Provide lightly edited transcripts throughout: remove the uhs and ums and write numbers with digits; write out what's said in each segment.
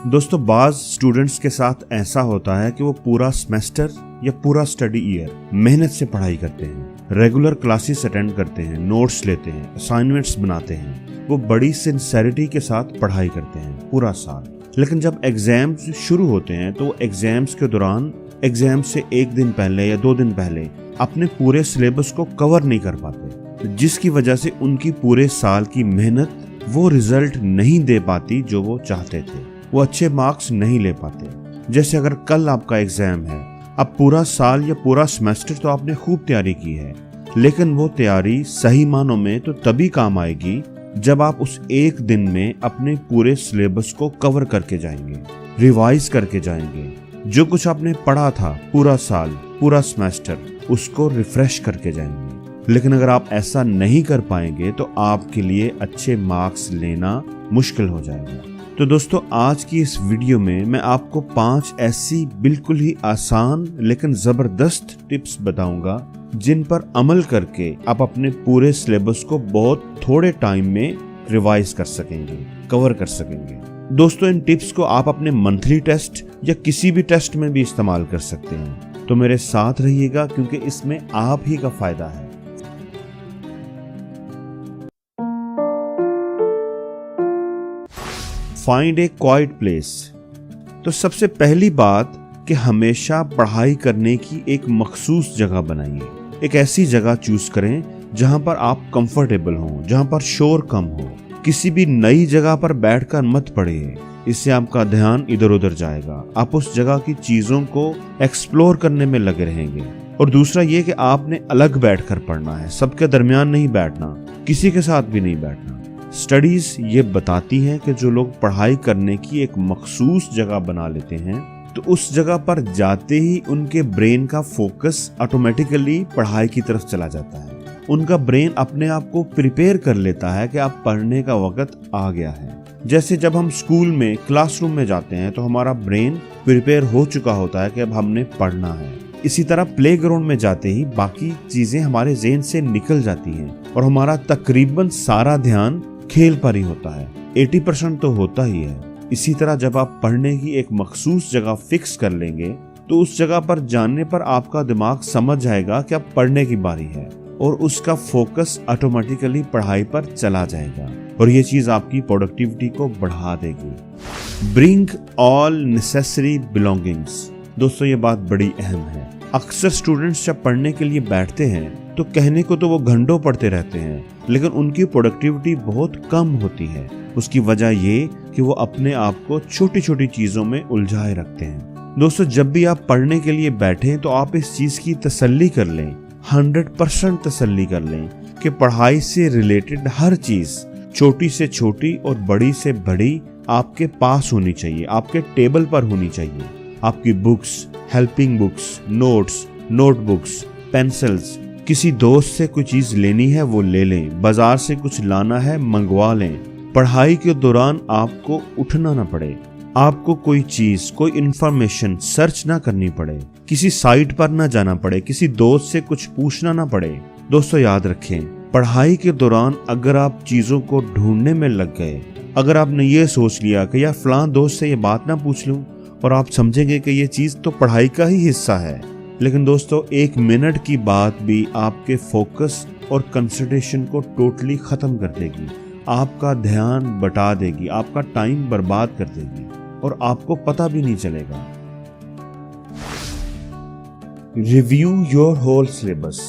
दोस्तों बाज स्टूडेंट्स के साथ ऐसा होता है कि वो पूरा सेमेस्टर या पूरा स्टडी ईयर मेहनत से पढ़ाई करते हैं, रेगुलर क्लासेस अटेंड करते हैं, नोट्स लेते हैं, असाइनमेंट्स बनाते हैं, वो बड़ी सिंसेरिटी के साथ पढ़ाई करते हैं पूरा साल। लेकिन जब एग्जाम्स शुरू होते हैं तो एग्जाम्स के दौरान एग्जाम से एक दिन पहले या 2 दिन पहले अपने पूरे सिलेबस को कवर नहीं कर पाते, जिसकी वजह से उनकी पूरे साल की मेहनत वो रिजल्ट नहीं दे पाती जो वो चाहते थे, वो अच्छे मार्क्स नहीं ले पाते। जैसे अगर कल आपका एग्जाम है, अब पूरा साल या पूरा सेमेस्टर तो आपने खूब तैयारी की है, लेकिन वो तैयारी सही मानों में तो तभी काम आएगी जब आप उस एक दिन में अपने पूरे सिलेबस को कवर करके जाएंगे, रिवाइज करके जाएंगे, जो कुछ आपने पढ़ा था पूरा साल पूरा सेमेस्टर उसको रिफ्रेश करके जाएंगे। लेकिन अगर आप ऐसा नहीं कर पाएंगे तो आपके लिए अच्छे मार्क्स लेना मुश्किल हो जाएगा। तो दोस्तों आज की इस वीडियो में मैं आपको 5 ऐसी बिल्कुल ही आसान लेकिन जबरदस्त टिप्स बताऊंगा जिन पर अमल करके आप अपने पूरे सिलेबस को बहुत थोड़े टाइम में रिवाइज कर सकेंगे, कवर कर सकेंगे। दोस्तों इन टिप्स को आप अपने मंथली टेस्ट या किसी भी टेस्ट में भी इस्तेमाल कर सकते हैं, तो मेरे साथ रहिएगा क्योंकि इसमें आप ही का फायदा है। फाइंड ए क्वाइट प्लेस। तो सबसे पहली बात कि हमेशा पढ़ाई करने की एक मखसूस जगह बनाइए। एक ऐसी जगह चूज करें जहां पर आप कंफर्टेबल हों, जहां पर शोर कम हो। किसी भी नई जगह पर बैठकर मत पढ़िए, इससे आपका ध्यान इधर उधर जाएगा, आप उस जगह की चीजों को एक्सप्लोर करने में लगे रहेंगे। और दूसरा ये कि आपने अलग बैठकर पढ़ना है, सबके दरमियान नहीं बैठना, किसी के साथ भी नहीं बैठना। स्टडीज ये बताती हैं कि जो लोग पढ़ाई करने की एक मखसूस जगह बना लेते हैं तो उस जगह पर जाते ही उनके ब्रेन का फोकस ऑटोमेटिकली पढ़ाई की तरफ चला जाता है। उनका ब्रेन अपने आप को प्रिपेयर कर लेता है कि आप पढ़ने का वक्त आ गया है। जैसे जब हम स्कूल में क्लासरूम में जाते हैं तो हमारा ब्रेन प्रिपेयर हो चुका होता है कि अब हमने पढ़ना है। इसी तरह प्लेग्राउंड में जाते ही बाकी चीजें हमारे ज़हन से निकल जाती हैं और हमारा तकरीबन सारा ध्यान खेल पर ही होता है, 80% तो होता ही है। इसी तरह जब आप पढ़ने की एक मखसूस जगह फिक्स कर लेंगे तो उस जगह पर जाने पर आपका दिमाग समझ जाएगा कि अब पढ़ने की बारी है और उसका फोकस ऑटोमेटिकली पढ़ाई पर चला जाएगा और ये चीज आपकी प्रोडक्टिविटी को बढ़ा देगी। Bring all necessary belongings. दोस्तों ये बात बड़ी अहम है। अक्सर स्टूडेंट्स जब पढ़ने के लिए बैठते हैं तो कहने को तो वो घंटों पढ़ते रहते हैं, लेकिन उनकी प्रोडक्टिविटी बहुत कम होती है। उसकी वजह ये कि वो अपने आप को छोटी छोटी चीजों में उलझाए रखते हैं। दोस्तों जब भी आप पढ़ने के लिए बैठें तो आप इस चीज की तसल्ली कर लें, 100% तसल्ली कर लें कि पढ़ाई से रिलेटेड हर चीज छोटी से छोटी और बड़ी से बड़ी आपके पास होनी चाहिए, आपके टेबल पर होनी चाहिए। आपकी books, helping books, notes, notebooks, pencils, किसी दोस्त से कोई चीज लेनी है वो ले लें, बाजार से कुछ लाना है मंगवा लें। पढ़ाई के दौरान आपको उठना ना पड़े, आपको कोई चीज, कोई इंफॉर्मेशन सर्च ना करनी पड़े, किसी साइट पर ना जाना पड़े, किसी दोस्त से कुछ पूछना ना पड़े। दोस्तों याद रखें, पढ़ाई के दौरान अगर आप चीजों को ढूंढने में लग गए, अगर आपने ये सोच लिया कि यार फलां दोस्त से ये बात ना पूछ लूं, और आप समझेंगे कि ये चीज तो पढ़ाई का ही हिस्सा है, लेकिन दोस्तों 1 मिनट की बात भी आपके फोकस और कंसंट्रेशन को टोटली खत्म कर देगी, आपका ध्यान बटा देगी, आपका टाइम बर्बाद कर देगी और आपको पता भी नहीं चलेगा। Review your whole syllabus.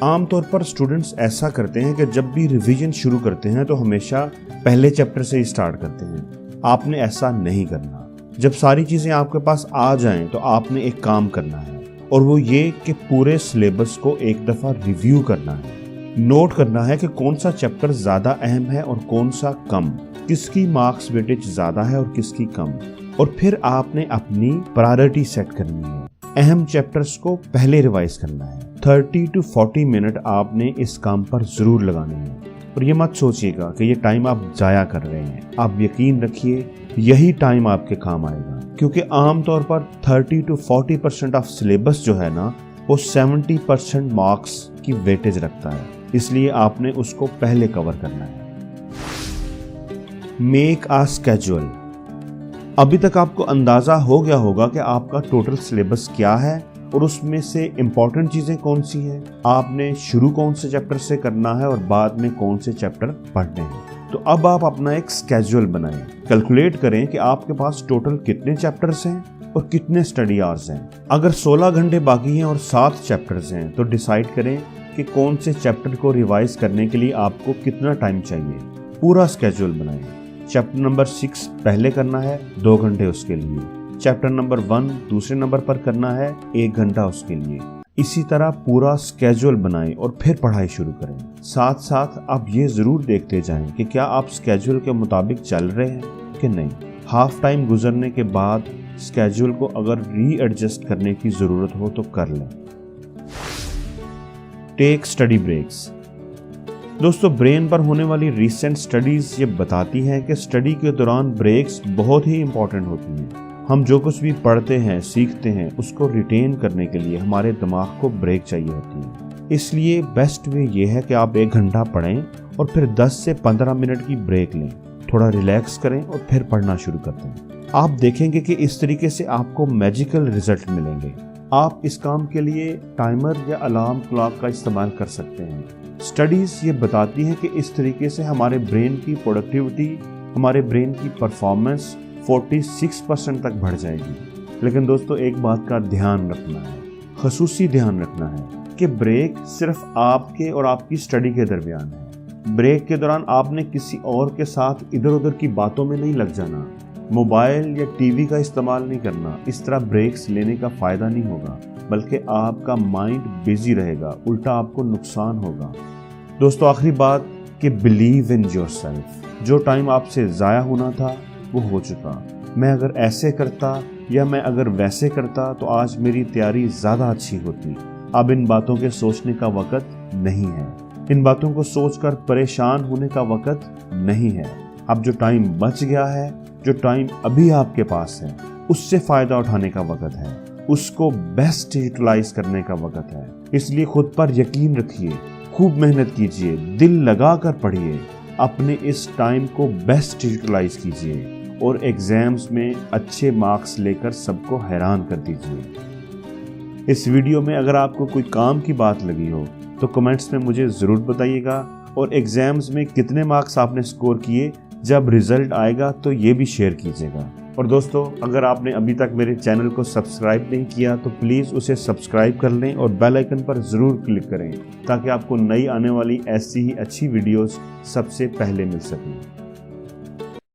आमतौर पर स्टूडेंट्स ऐसा करते हैं कि जब भी रिवीजन शुरू करते हैं तो हमेशा पहले चैप्टर से ही स्टार्ट करते हैं। आपने ऐसा नहीं करना। जब सारी चीजें आपके पास आ जाएं तो आपने एक काम करना है और वो ये कि पूरे सिलेबस को एक दफा रिव्यू करना है, नोट करना है कि कौन सा चैप्टर ज्यादा अहम है और कौन सा कम, किसकी मार्क्स वेटेज ज्यादा है और किसकी कम। और फिर आपने अपनी प्रायोरिटी सेट करनी है, अहम चैप्टर्स को पहले रिवाइज करना है। 30 to 40 मिनट आपने इस काम पर जरूर लगाने हैं और ये मत सोचिएगा कि ये टाइम आप जाया कर रहे हैं। आप यकीन रखिए यही टाइम आपके काम आएगा, क्योंकि आमतौर पर 30 to 40% ऑफ सिलेबस जो है ना वो 70% मार्क्स की वेटेज रखता है, इसलिए आपने उसको पहले कवर करना है। Make a schedule. अभी तक आपको अंदाजा हो गया होगा कि आपका टोटल सिलेबस क्या है और उसमें से इम्पोर्टेंट चीजें कौन सी हैं, आपने शुरू कौन से चैप्टर से करना है और बाद में कौन से चैप्टर पढ़ने हैं। तो अब आप अपना एक स्केड्यूल बनाएं, कैलकुलेट करें कि आपके पास टोटल कितने चैप्टर्स हैं और कितने स्टडी आवर्स हैं। अगर 16 घंटे बाकी हैं और 7 चैप्टर्स हैं तो डिसाइड करें कि कौन से चैप्टर को रिवाइज करने के लिए आपको कितना टाइम चाहिए। पूरा स्केड्यूल बनाएं। चैप्टर नंबर 6 पहले करना है 2 घंटे उसके लिए, चैप्टर नंबर 1 दूसरे नंबर पर करना है 1 घंटा उसके लिए। इसी तरह पूरा स्केड्यूल बनाएं और फिर पढ़ाई शुरू करें। साथ साथ आप ये जरूर देखते जाएं कि क्या आप स्केड्यूल के मुताबिक चल रहे हैं कि नहीं। हाफ टाइम गुजरने के बाद स्केड्यूल को अगर रीएडजस्ट करने की जरूरत हो तो कर लें। Take study breaks. दोस्तों, ब्रेन पर होने वाली रिसेंट स्टडीज ये बताती हैं कि स्टडी के दौरान ब्रेक्स बहुत ही इंपॉर्टेंट होती हैं। हम जो कुछ भी पढ़ते हैं, सीखते हैं, उसको रिटेन करने के लिए हमारे दिमाग को ब्रेक चाहिए होती है। इसलिए बेस्ट वे ये है कि आप 1 घंटा पढ़ें और फिर 10 से 15 मिनट की ब्रेक लें, थोड़ा रिलैक्स करें और फिर पढ़ना शुरू कर दें। आप देखेंगे कि इस तरीके से आपको मैजिकल रिजल्ट मिलेंगे। आप इस काम के लिए टाइमर या अलार्म क्लॉक का इस्तेमाल कर सकते हैं। स्टडीज ये बताती हैं कि इस तरीके से हमारे ब्रेन की प्रोडक्टिविटी, हमारे ब्रेन की परफॉर्मेंस 46% तक बढ़ जाएगी। लेकिन दोस्तों, एक बात का ध्यान रखना है, खसूसी ध्यान रखना है कि ब्रेक सिर्फ आपके और आपकी स्टडी के दरमियान है। ब्रेक के दौरान आपने किसी और के साथ इधर उधर की बातों में नहीं लग जाना, मोबाइल या टीवी का इस्तेमाल नहीं करना। इस तरह ब्रेक्स लेने का फायदा नहीं होगा, बल्कि आपका माइंड बिजी रहेगा, उल्टा आपको नुकसान होगा। दोस्तों, आखिरी बात कि बिलीव इन योरसेल्फ। जो टाइम आपसे ज़ाया होना था वो हो चुका। मैं अगर ऐसे करता या मैं अगर वैसे करता तो आज मेरी तैयारी ज़्यादा अच्छी होती। अब इन बातों के सोचने का वक़्त नहीं है, इन बातों को सोचकर परेशान होने का वक़्त नहीं है। अब जो टाइम बच गया है, जो टाइम अभी आपके पास है, उससे फ़ायदा उठाने का वक़्त है, उसको बेस्ट यूटिलाइज करने का वक़्त है। इसलिए खुद पर यकीन रखिए, खूब मेहनत कीजिए, दिल लगा कर पढ़िए, अपने इस टाइम को बेस्ट यूटिलाइज कीजिए और एग्जाम्स में अच्छे मार्क्स लेकर सबको हैरान कर दीजिए। इस वीडियो में अगर आपको कोई काम की बात लगी हो तो कमेंट्स में मुझे ज़रूर बताइएगा, और एग्जाम्स में कितने मार्क्स आपने स्कोर किए जब रिजल्ट आएगा तो ये भी शेयर कीजिएगा। और दोस्तों, अगर आपने अभी तक मेरे चैनल को सब्सक्राइब नहीं किया तो प्लीज़ उसे सब्सक्राइब कर लें और बेल आइकन पर ज़रूर क्लिक करें ताकि आपको नई आने वाली ऐसी ही अच्छी वीडियोस सबसे पहले मिल सकें।